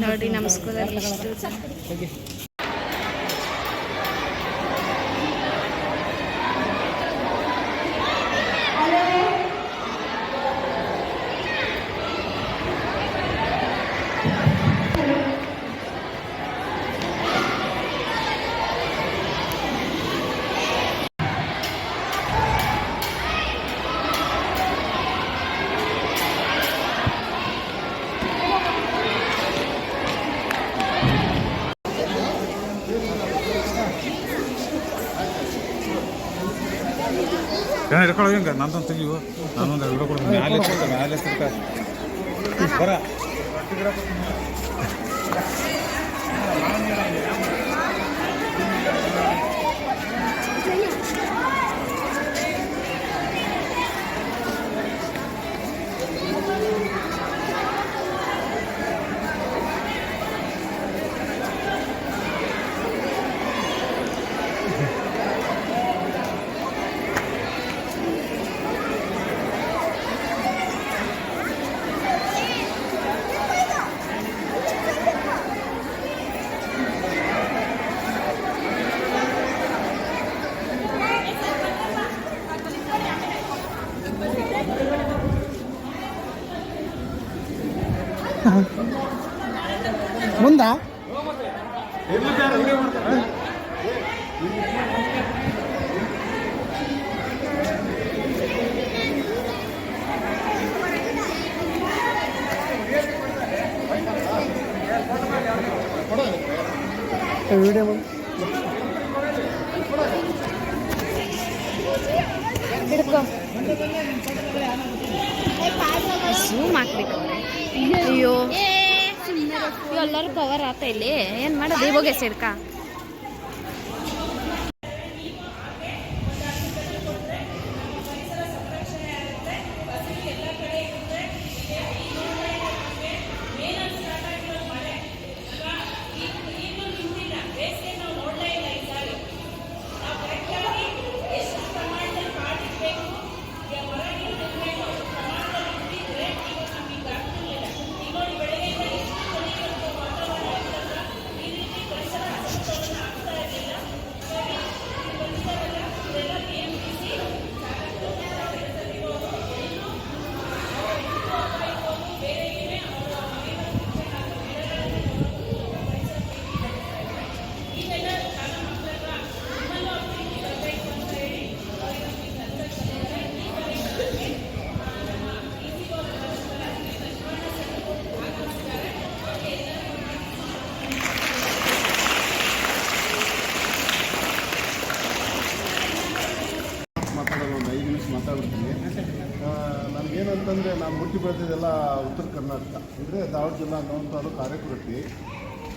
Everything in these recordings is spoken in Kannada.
ನೋಡಿ ನಮ್ಮ ಸ್ಕೂಲಲ್ಲಿ ಇಷ್ಟು ಜನ. ಹಿಡ್ಕೊಳ್ಳೋ ಹಿಂಗೆ ನಂದೊಂದು ತೆಗಿವು ನಾನೊಂದು ಹಿಡ್ಕೊ ಕೊಡ್ತೀನಿ ಮ್ಯಾಲೆ ಬರ ಮುಂದಾ ವಿಡಿಯೋ ಹಿಡ್ಕೊ ಝೂಮ್ ಹಾಕ್ಬೇಕು. ಅಯ್ಯೋ ಎಲ್ಲರೂ ಕವರ್ ಆತ ಇಲ್ಲಿ ಏನು ಮಾಡೋದು ಹೋಗಿ ಸಿಡ್ಕ. ಮಾತಾಡ್ತೀನಿ. ನನಗೇನಂತಂದರೆ ನಾನು ಹುಟ್ಟಿ ಬೆಳೆದಿದ್ದೆಲ್ಲ ಉತ್ತರ ಕರ್ನಾಟಕ ಅಂದರೆ ಧಾರವಾಡ ಜಿಲ್ಲಾ ಅನ್ನೋಂಥ ಕಾರ್ಯಕರ್ತಿ.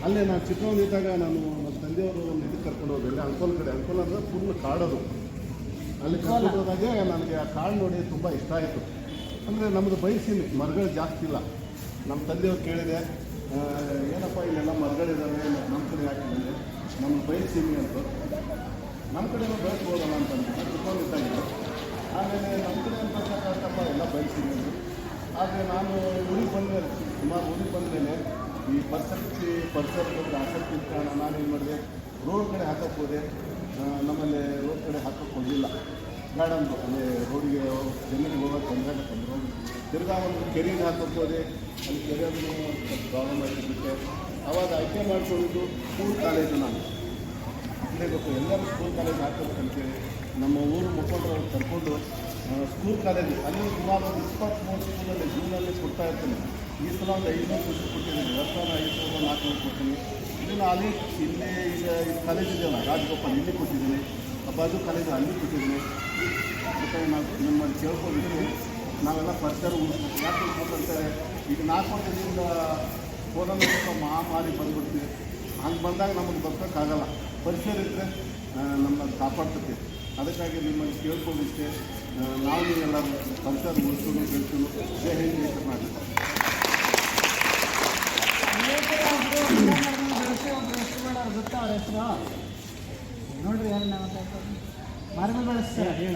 ಅಲ್ಲೇ ನಾನು ಚಿಕ್ಕವನಿದ್ದಾಗ ನಾನು ನಮ್ಮ ತಂದೆಯವರು ಒಂದು ಇದಕ್ಕೆ ಕರ್ಕೊಂಡು ಹೋದಲ್ಲಿ ಅಂಕೋಲ ಕಡೆ. ಅಂಕೋಲ ಅಂದರೆ ಫುಲ್ ಕಾಡೋದು. ಅಲ್ಲಿ ಕರ್ಕೊಂಡು ಹೋದಾಗೆ ನನಗೆ ಆ ಕಾಡು ನೋಡಿ ತುಂಬ ಇಷ್ಟ ಆಯಿತು. ಅಂದರೆ ನಮ್ಮದು ಬಯಸೀನಿ, ಮರಗಳು ಜಾಸ್ತಿ ಇಲ್ಲ. ನಮ್ಮ ತಂದೆಯವ್ರು ಕೇಳಿದೆ, ಏನಪ್ಪ ಇಲ್ಲೆಲ್ಲ ಮರಗಳಿದ್ದಾವೆ ನಮ್ಮ ಕಡೆ ಹಾಕಿದ್ರೆ ನಮ್ಮ ಬಯಸೀನಿ ಅಂತ. ನಮ್ಮ ಕಡೆನೂ ಬೆಳೆಸ್ಬೋದಲ್ಲ ಅಂತಂದ್ರೆ ಚಿಕ್ಕವನಿದ್ದಾಗಿತ್ತು. ಆಮೇಲೆ ನಮ್ಮ ಕಡೆ ಅಂತ ಕಷ್ಟಪ್ಪ ಎಲ್ಲ ಬಯಸೀನಿ ಅಂದರು. ಆದರೆ ನಾನು ಊರಿಗೆ ಬಂದಮೇಲೆ ಸುಮಾರು ಊರಿಗೆ ಬಂದಮೇಲೆ ಈ ಪರಿಸರದ ಬಗ್ಗೆ ಆಸಕ್ತಿ ಇದ್ದ ಕಾರಣ ನಾನೇನು ಮಾಡಿದೆ, ರೋಡ್ ಕಡೆ ಹಾಕಕ್ಕೆ ಹೋದೆ. ನಮ್ಮಲ್ಲಿ ರೋಡ್ ಕಡೆ ಹಾಕಕ್ಕೆ ಹೋಗಲಿಲ್ಲ, ಬೇಡ ಅಂದರು. ಅಲ್ಲೇ ರೋಡಿಗೆ ಜಮೀನಿಗೆ ಹೋಗೋಕ್ಕೆ ತೊಂದರೆ ತಂದರು. ತಿರ್ಗಾ ಒಂದು ಕೆರೆಗೆ ಹಾಕಕ್ಕೆ ಹೋದೆ, ಅಲ್ಲಿ ಕೆರೆಯೋದು ಸ್ವಲ್ಪ ಪ್ರಾಬ್ಲಮ್ ಆಗಿಬಿಟ್ಟೆ. ಆವಾಗ ಆಯ್ಕೆ ಮಾಡಿಕೊಂಡಿದ್ದು ಸ್ಕೂಲ್ ಕಾಲೇಜು. ನಾನು ಇರಬೇಕು, ಎಲ್ಲರೂ ಸ್ಕೂಲ್ ಕಾಲೇಜ್ ಹಾಕಬೇಕಂತೇಳಿ ನಮ್ಮ ಊರು ಮುಖಂಡರು ಕರ್ಕೊಂಡು ಸ್ಕೂಲ್ ಕಾಲೇಜು ಅಲ್ಲಿ ಸುಮಾರು ಒಂದು 23 ಸ್ಕೂಲಲ್ಲಿ ಜೂನಲ್ಲಿ ಕೊಡ್ತಾ ಇರ್ತೀನಿ. ಈ ಸಲ ಒಂದು 500 ಕೊಟ್ಟಿದ್ದೀನಿ. ವರ್ಷ 500-400 ಕೊಡ್ತೀನಿ. ಇದನ್ನು ಅಲ್ಲಿ ಇಲ್ಲೇ ಈಗ ಕಾಲೇಜ್ ಇದೆಯಲ್ಲ ರಾಜಗೋಪಾಲ್, ಇಲ್ಲಿ ಕೊಟ್ಟಿದ್ದೀನಿ. ಬಾಜು ಕಾಲೇಜು ಅಲ್ಲಿ ಕೊಟ್ಟಿದ್ದೀನಿ. ಮತ್ತು ನಾವು ನಿಮ್ಮಲ್ಲಿ ಕೇಳ್ಕೊಂಡಿದ್ದೀನಿ, ನಾವೆಲ್ಲ ಪರಿಸರ ಉಳಿಸ್ಬೇಕು. ಯಾಕೆ ಉಳಿಸ್ಬೇಕಂತಾರೆ, ಈಗ 4 ವರ್ಷದಿಂದ ಫೋನಲ್ಲಿ ಸ್ವಲ್ಪ ಮಹಾಮಾರಿ ಬಂದ್ಬಿಡ್ತೀವಿ. ಹಂಗೆ ಬಂದಾಗ ನಮಗೆ ಬದುಕೋಕ್ಕಾಗಲ್ಲ. ಪರಿಸರ ಇದ್ದರೆ ನಮ್ಮನ್ನು ಕಾಪಾಡ್ತೈತಿ. ಅದಕ್ಕಾಗಿ ನಿಮ್ಮಲ್ಲಿ ಕೇಳ್ಕೊಂಡಿಷ್ಟೇ, ನಾವು ನೀವೆಲ್ಲ ಪರಿಸರ ಉಳಿಸೋದು ಬೆಳೆಸೋದು. ಜೈ ಹಿಂದ್, ಜೈ ಕರ್ನಾಟಕ. ಗೊತ್ತಾ ಅವ್ರ ಹೆಸರು ನೋಡ್ರಿ, ಯಾರು ನಾವು ಮರಗಳು ಬೆಳೆಸ್ತಾರೆ. ಹೇಳ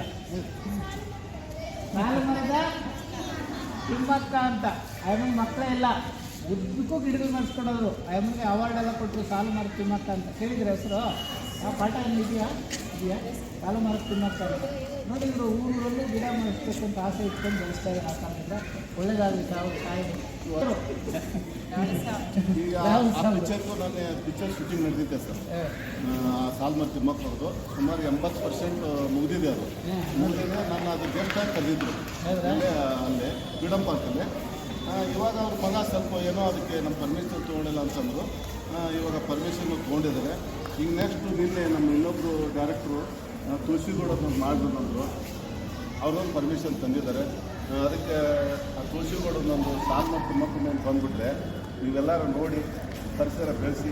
ಮ್ಯಾಲ ಮರದ ತಿಮ್ಮಕ್ಕ ಅಂತ. ಅವನ ಮಕ್ಕಳೇ ಇಲ್ಲ, ಉದ್ದಕ್ಕೂ ಗಿಡಗಳು ಮಾಡಿಸ್ಕೊಂಡೋದ್ರು. ಅಮ್ಮನಿಗೆ ಅವಾರ್ಡ್ ಎಲ್ಲ ಕೊಟ್ಟರು, ಸಾಲು ಮರ ತಿಮ್ಮಕ್ಕ ಅಂತ. ಕೇಳಿದ್ರೆ ಹೆಸರು ಆ ಪಾಠ ಇದೆಯಾ ಸಾಲು ಮರ ತಿಮ್ಮಕ್ಕ ಅಂತ. ನೋಡಿ ಇವರು ಊರಲ್ಲೂ ಗಿಡ ಮಾಡಿಸ್ಬೇಕು ಅಂತ ಆಸೆ ಇಟ್ಕೊಂಡು ಬೆಳೆಸ್ತಾ ಇದ್ದಾರೆ. ಆ ಕಾಲದಿಂದ ಒಳ್ಳೇದಾಗಲಿ ತಾವು ತಾಯಿಗೆ. ಈಗ ಆ ಪಿಕ್ಚರ್ಗೂ ನನ್ನ ಪಿಕ್ಚರ್ ಶೂಟಿಂಗ್ ನಡೆದಿದ್ದೆ ಸರ್. ಸಾಲ್ಮರ್ ತಿಮ್ಮಕ್ಕವ್ರದ್ದು ಸುಮಾರು 80% ಮುಗಿದಿದೆ. ಅದು ಮುಗಿದಿದೆ. ನನ್ನ ಅದು ಗೆಸ್ಟ್ ಆಗಿ ಕರೆದಿದ್ರು ಅಲ್ಲೇ ಫ್ರೀಡಮ್ ಪಾರ್ಕಲ್ಲಿ. ಇವಾಗ ಅವ್ರ ಮಗ ಸ್ವಲ್ಪ ಏನೋ ಅದಕ್ಕೆ ನಮ್ಮ ಪರ್ಮಿಷನ್ ತೊಗೊಂಡಿಲ್ಲ ಅಂತಂದರು. ಇವಾಗ ಪರ್ಮಿಷನ್ನು ತೊಗೊಂಡಿದ್ದಾರೆ. ಈಗ ನೆಕ್ಸ್ಟ್ ನಿನ್ನೆ ನಮ್ಮ ಇನ್ನೊಬ್ಬರು ಡೈರೆಕ್ಟ್ರು ತುಳಸಿಗೌಡರನ್ನ ಮಾಡಿದ್ರು. ಅವ್ರೊಂದು ಪರ್ಮಿಷನ್ ತಂದಿದ್ದಾರೆ. ಅದಕ್ಕೆ ಆ ತುಳಸಿಗೌಡರನ್ನೊಂದು ಸಾಲ್ಮರ್ ತಿಮ್ಮಕ್ಕನ ಬಂದುಬಿಟ್ರೆ ನೀವೆಲ್ಲರೂ ನೋಡಿ ಪರಿಸರ ಬೆಳೆಸಿ